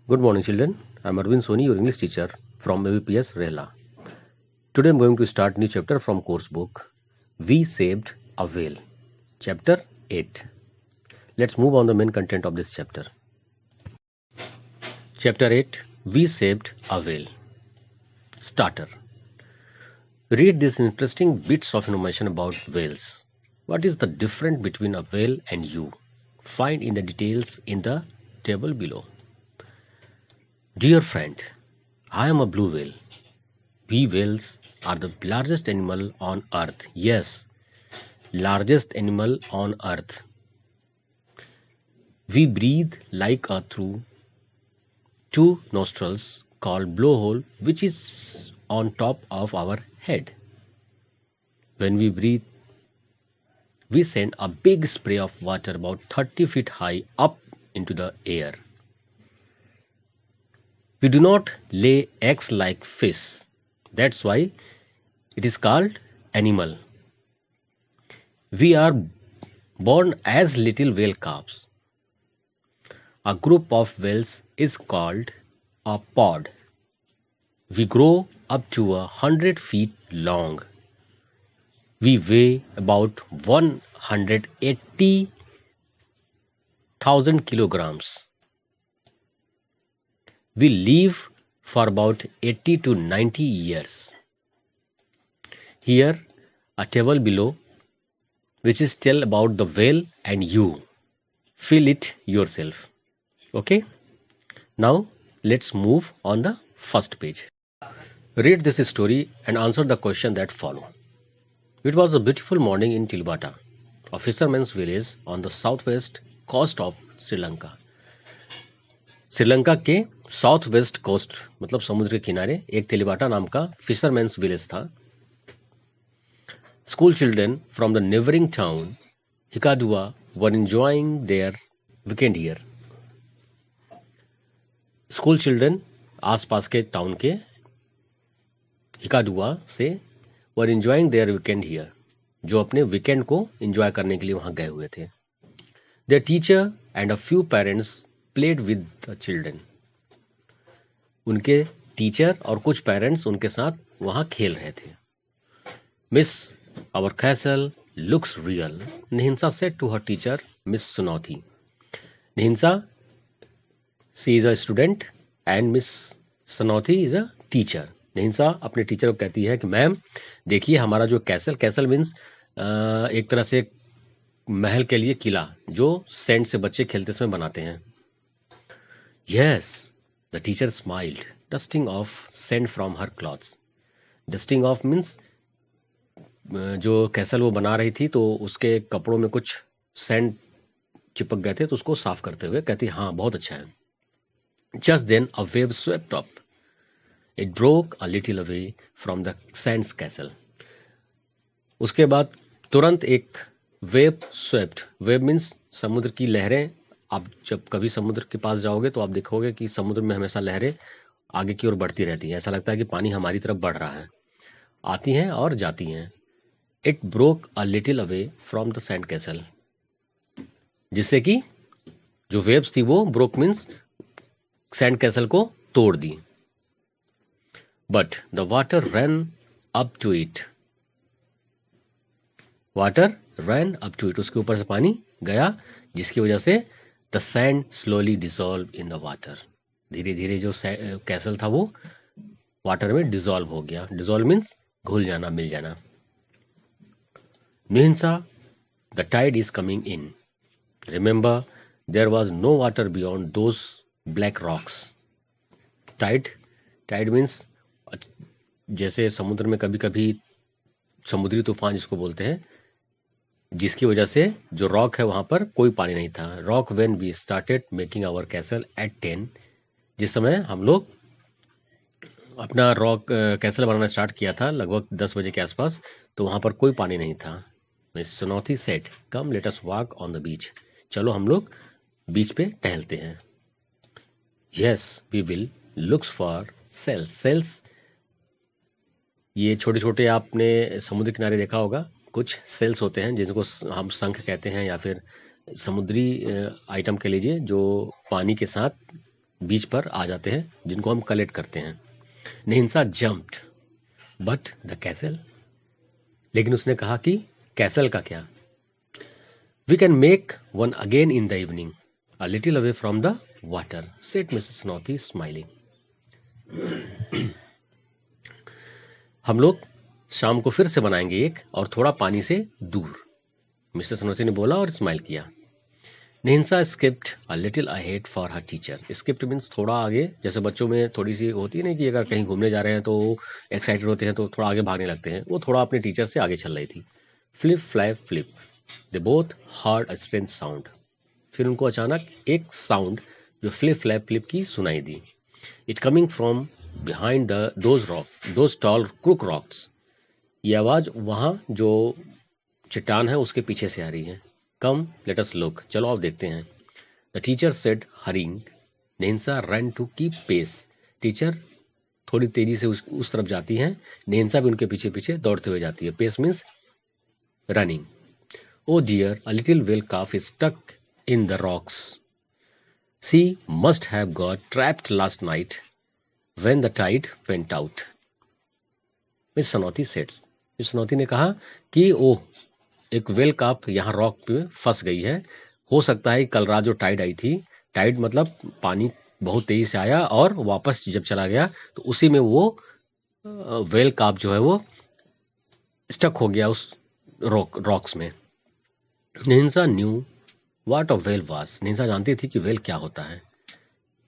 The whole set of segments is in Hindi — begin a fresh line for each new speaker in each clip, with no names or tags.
Good morning, children. I'm Arvind Soni, your English teacher from ABPS Rehla. Today I'm going to start new chapter from course book. We saved a whale. Chapter 8. Let's move on the main content of this chapter. Chapter 8. We saved a whale. Starter. Read these interesting bits of information about whales. What is the difference between a whale and you? Find in the details in the table below. Dear friend, I am a blue whale. We whales are the largest animal on earth. Yes, largest animal on earth. We breathe like a through two nostrils called blowhole, which is on top of our head. When we breathe, we send a big spray of water about 30 feet high up into the air. We do not lay eggs like fish. That's why it is called animal. We are born as little whale calves. A group of whales is called a pod. We grow up to 100 feet long. We weigh about 180,000 kilograms. We live for about 80 to 90 years. Here, a table below, which is tell about the whale and you. Fill it yourself. Okay? Now, let's move on the first page. Read this story and answer the question that follow. It was a beautiful morning in Tilbata, a fisherman's village on the southwest coast of Sri Lanka. Sri Lanka के साउथ वेस्ट कोस्ट मतलब समुद्र के किनारे एक तिलिबाटा नाम का फिशरमैन्स विलेज था. School children from the neighbouring town Hikkaduwa were enjoying their weekend here. School children आसपास के टाउन के हिकाडुआ से were enjoying their weekend here, जो अपने वीकेंड को एंजॉय करने के लिए वहां गए हुए थे. Their teacher and a few parents played with the children. उनके टीचर और कुछ पेरेंट्स उनके साथ वहां खेल रहे थे. Miss our castle looks real, Nihinsa said to her teacher miss Sunauthi. Nihinsa she is a student and miss Sunauthi is a teacher. Nihinsa अपने टीचर को कहती है कि मैम देखिए हमारा जो कैसल मीन्स एक तरह से महल के लिए किला जो सैंड से बच्चे खेलते समय बनाते हैं. Yes, the teacher smiled, dusting off sand from her clothes. Dusting off means जो कैसल वो बना रही थी तो उसके कपड़ों में कुछ सैंड चिपक गए थे तो उसको साफ करते हुए कहती हाँ बहुत अच्छा है. Just then a wave swept up. It broke a little away from the sand's castle. उसके बाद तुरंत एक वेव स्वेप्ट. वेव मीन्स समुद्र की लहरें. आप जब कभी समुद्र के पास जाओगे तो आप देखोगे कि समुद्र में हमेशा लहरें आगे की ओर बढ़ती रहती हैं. ऐसा लगता है कि पानी हमारी तरफ बढ़ रहा है, आती हैं और जाती हैं. It broke a little away from the sand castle, जिससे कि जो वेव्स थी वो ब्रोक मीन्स सैंड कैसल को तोड़ दी. But the water run up to it. Water run up to it, उसके ऊपर से पानी गया जिसकी वजह से the sand slowly dissolve in the water. धीरे धीरे जो कैसल था वो वाटर में डिसॉल्व हो गया. डिसॉल्व मीन्स घुल जाना, मिल जाना. Nihinsa, the tide is coming in. Remember there was no water beyond those black rocks. Tide means जैसे समुद्र में कभी कभी समुद्री तूफान जिसको बोलते हैं, जिसकी वजह से जो रॉक है वहां पर कोई पानी नहीं था. Rock when we started making our castle at 10. जिस समय हम लोग अपना रॉक कैसल बनाना स्टार्ट किया था लगभग 10 बजे के आसपास, तो वहां पर कोई पानी नहीं था. Miss Sunauthi said come let us walk on the beach. चलो हम लोग बीच पे टहलते हैं. Yes we will looks for shells. Shells ये छोटे छोटे आपने समुद्र किनारे देखा होगा, कुछ सेल्स होते हैं जिनको हम शंख कहते हैं या फिर समुद्री आइटम कह लीजिए, जो पानी के साथ बीच पर आ जाते हैं जिनको हम कलेक्ट करते हैं। Nihinsa jumped, but the castle, लेकिन उसने कहा कि कैसल का क्या? We can make one again in the evening, a little away from the water, said Mrs Sunauthi smiling. हम लोग शाम को फिर से बनाएंगे एक, और थोड़ा पानी से दूर, मिस्टर स्नॉथी ने बोला और स्माइल किया। Nihinsa skipped a little ahead for her teacher. Skipped means थोड़ा आगे, जैसे बच्चों में थोड़ी सी होती है ना कि अगर कहीं घूमने जा रहे हैं तो एक्साइटेड होते हैं तो थोड़ा आगे भागने लगते हैं, वो थोड़ा अपने टीचर से आगे चल रही थी। Flip flap flip, they both heard a strange sound. फिर उनको अचानक एक साउंड जो फ्लिप फ्लैप फ्लिप की सुनाई दी। It coming from behind those tall crook rocks. ये आवाज वहां जो चट्टान है उसके पीछे से आ रही है। कम लेट अस लुक, चलो आप देखते हैं। The teacher said hurrying. Nihinsa run to keep pace. Teacher थोड़ी तेजी से उस तरफ जाती हैं, निहिंसा भी उनके पीछे पीछे दौड़ते हुए जाती है। Pace means running. Oh dear, a little whale calf is stuck in the rocks. She must have got trapped last night when the tide went out. Miss Sunauthi said. Miss Sunauthi ने कहा कि ओह, एक वेल काप यहाँ रॉक पे फंस गई है। हो सकता है कल रात जो टाइड आई थी, टाइड मतलब पानी बहुत तेजी से आया और वापस जब चला गया तो उसी में वो वेल काप जो है वो स्टक हो गया उस रॉक्स में। Nihinsa knew what a whale was. निहिंसा जानती थी कि वेल क्या होता है।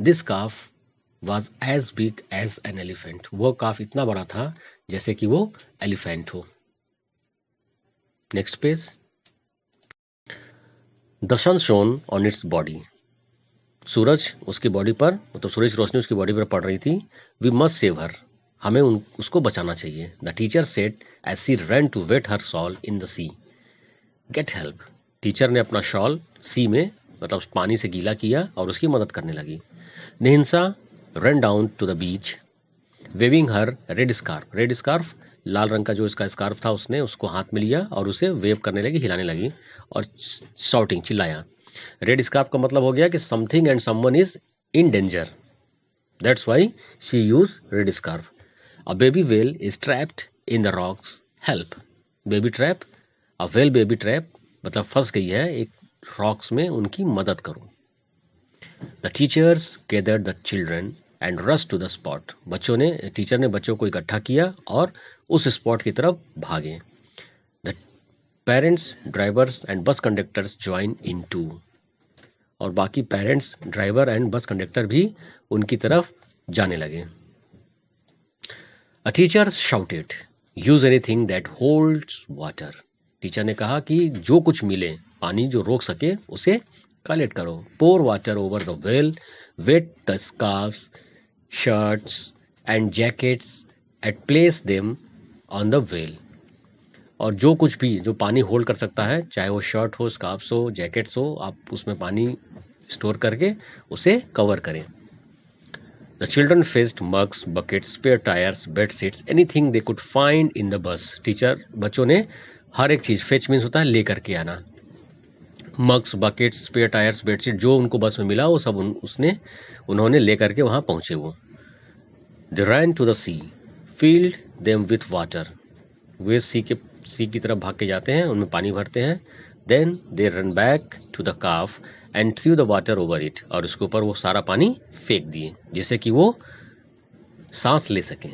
This calf was as big as an elephant. वो काफ इतना बड़ा था जैसे कि वो एलिफेंट हो। Next page. The sun shone on its body. सूरज उसकी बॉडी पर, मतलब सूरज की रोशनी उसकी बॉडी पर पड़ रही थी। वी मस्ट सेव हर, हमें उसको बचाना चाहिए। The teacher said as she ran to wet her shawl in the sea. Get help. Teacher ने अपना शॉल सी में, मतलब पानी से गीला किया और उसकी मदद करने लगी। Nihinsa run down to the beach waving her red scarf. Red scarf, लाल रंग का जो इसका स्कार्फ था, उसने उसको हाथ में लिया और उसे वेव करने लगी, हिलाने लगी और शाउटिंग, चिल्लाया। रेड स्कार्फ का मतलब हो गया कि something and someone is in danger, that's why she use red scarf. A baby well is trapped in the rocks, help. Baby trap, a well baby trap मतलब फंस गई है एक रॉक्स में, उनकी मदद करो। The teachers gathered the children and rush to the spot. Teacher ने बच्चों को इकट्ठा किया और उस स्पॉट की तरफ भागे। द पेरेंट्स, ड्राइवर्स एंड बस कंडक्टर्स ज्वाइन इन टू। और बाकी parents, driver and bus conductor भी उनकी तरफ जाने लगे। A teacher shouted use anything that holds water. Teacher ने कहा कि जो कुछ मिले, पानी जो रोक सके उसे कलेक्ट करो। Pour water over the whale, wet the scarfs, shirts and jackets and place them on the whale. और जो कुछ भी जो पानी होल्ड कर सकता है, चाहे वो शर्ट हो, स्कार्फ्स हो, जैकेट्स हो, आप उसमें पानी स्टोर करके उसे कवर करें। The children fetched mugs, buckets, spare tyres, bed sheets, anything they could find in the bus. बच्चों ने हर एक चीज, फेच मीन्स होता है लेकर के आना, mugs, buckets, spare tyres, bedsheet, जो उनको बस में मिला वो सब उन्होंने लेकर के वहां पहुंचे। वो they ran to the sea, filled them with water. वे सी की तरफ भाग के जाते हैं, उनमें पानी भरते हैं। Then they ran back to the calf and threw the water over it. और उसके ऊपर वो सारा पानी फेंक दिए जिससे कि वो सांस ले सकें।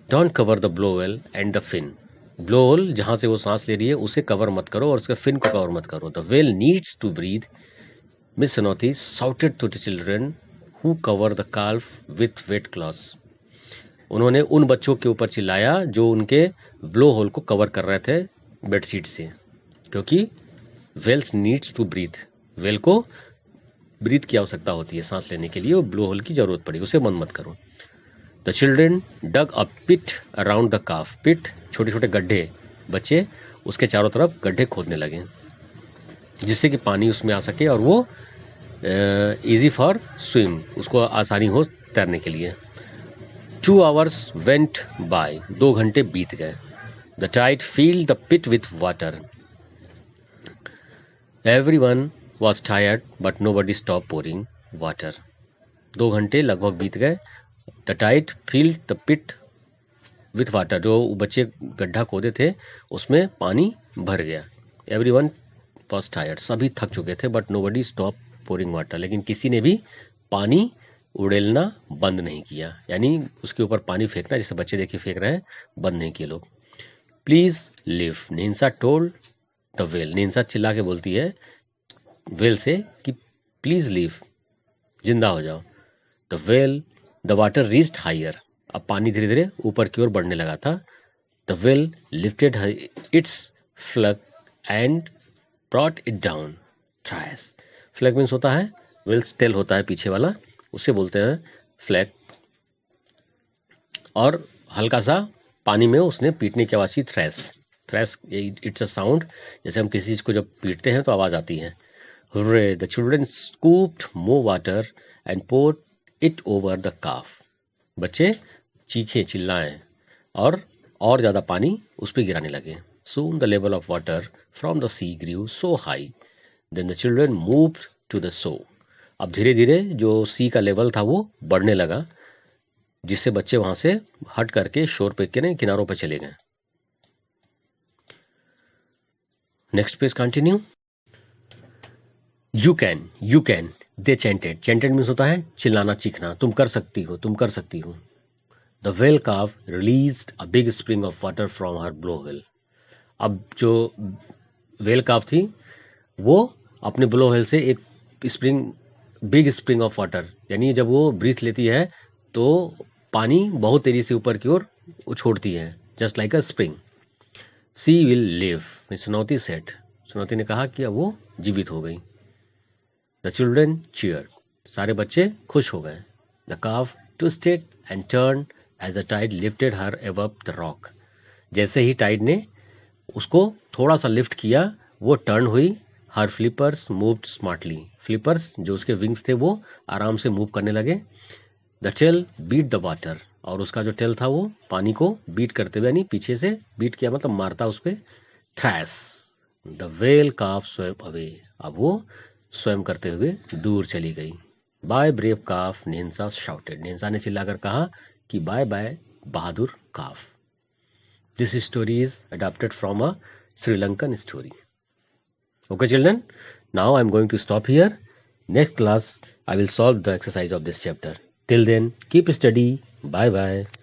Don't cover the blowhole and the fin. Blowhole जहां से वो सांस ले रही है उसे कवर मत करो और उसके फिन को कवर मत करो। The whale needs to breathe. Miss Sunauthi shouted to the children who cover the calf with wet clothes. उन्होंने उन बच्चों के ऊपर चिल्लाया जो उनके ब्लो होल को कवर कर रहे थे बेडशीट से, क्योंकि whales needs to breathe, whale को ब्रीथ की आवश्यकता होती है सांस लेने के लिए, और ब्लो होल की जरूरत पड़ी, उसे बंद मत करो। The children dug a pit around the calf. Pit, छोटे छोटे गड्ढे, बच्चे उसके चारों तरफ गड्ढे खोदने लगे जिससे कि पानी उसमें आ सके और वो इजी फॉर स्विम, उसको आसानी हो तैरने के लिए। 2 hours went by. 2 घंटे बीत गए। The tide filled the pit with water. Everyone was tired, but nobody stopped pouring water. 2 घंटे लगभग बीत गए. The tide filled the pit with water. जो बच्चे गड्ढा खोदे थे उसमें पानी भर गया. Everyone was tired. सभी थक चुके थे. But nobody stopped pouring water. लेकिन किसी ने भी पानी उड़ेलना बंद नहीं किया, यानी उसके ऊपर पानी फेंकना, जैसे बच्चे देखिए फेंक रहे हैं, बंद नहीं किए लोग. Please live, Nihinsa told the whale. Nihinsa चिल्ला के बोलती है वेल से कि प्लीज लिव, जिंदा हो जाओ. The water reached higher. अब पानी धीरे धीरे ऊपर की ओर बढ़ने लगा था. The whale lifted its fluke and brought it down. Thrice. Fluke means होता है, वेल्स टेल होता है पीछे वाला, उसे बोलते हैं फ्लैग. और हल्का सा पानी में उसने पीटने की आवाज की. Trash. Trash it's a sound, जैसे हम किसी चीज को जब पीटते हैं तो आवाज आती है. Hurray. The children scooped more water and poured it over the calf. बच्चे चीखे, चिल्लाएं और ज्यादा पानी उस पर गिराने लगे. Soon the level of water from the sea grew so high. Then the children moved to the shore. अब धीरे धीरे जो सी का लेवल था वो बढ़ने लगा, जिससे बच्चे वहां से हट करके शोर पे के किनारों पर चले गए. Next page continue. You can they chanted. Chanted means होता है चिल्लाना, चीखना. तुम कर सकती हो, तुम कर सकती हो. The whale calf released a big spring of water from her blowhole. अब जो वेल काव थी वो अपने ब्लोवेल से एक बिग स्प्रिंग ऑफ वाटर, यानी जब वो ब्रीथ लेती है तो पानी बहुत तेजी से ऊपर की ओर छोड़ती है, just like a spring. She will live. Sunauthi said. Sunauthi ने कहा कि अब वो जीवित हो गई. The children cheered. सारे बच्चे खुश हो गए. The calf twisted and turn as the tide lifted her above the rock. जैसे ही टाइड ने उसको थोड़ा सा लिफ्ट किया, वो टर्न हुई. हर फ्लिपर्स मूव्ड स्मार्टली. फ्लिपर्स जो उसके विंग्स थे वो आराम से मूव करने लगे. The tail beat the water. और उसका जो टेल था वो पानी को बीट करते हुए, यानी पीछे से बीट किया मतलब मारता उस पे. Thrash. The whale calf swam away. अब वो स्वयं करते हुए दूर चली गई. Bye brave calf, Nihinsa shouted. Nihinsa ने चिल्लाकर कहा कि बाय बाय बहादुर calf. This story is adapted from a Sri Lankan story. Okay children, now I am going to stop here. Next class I will solve the exercise of this chapter. Till then, keep study. Bye bye.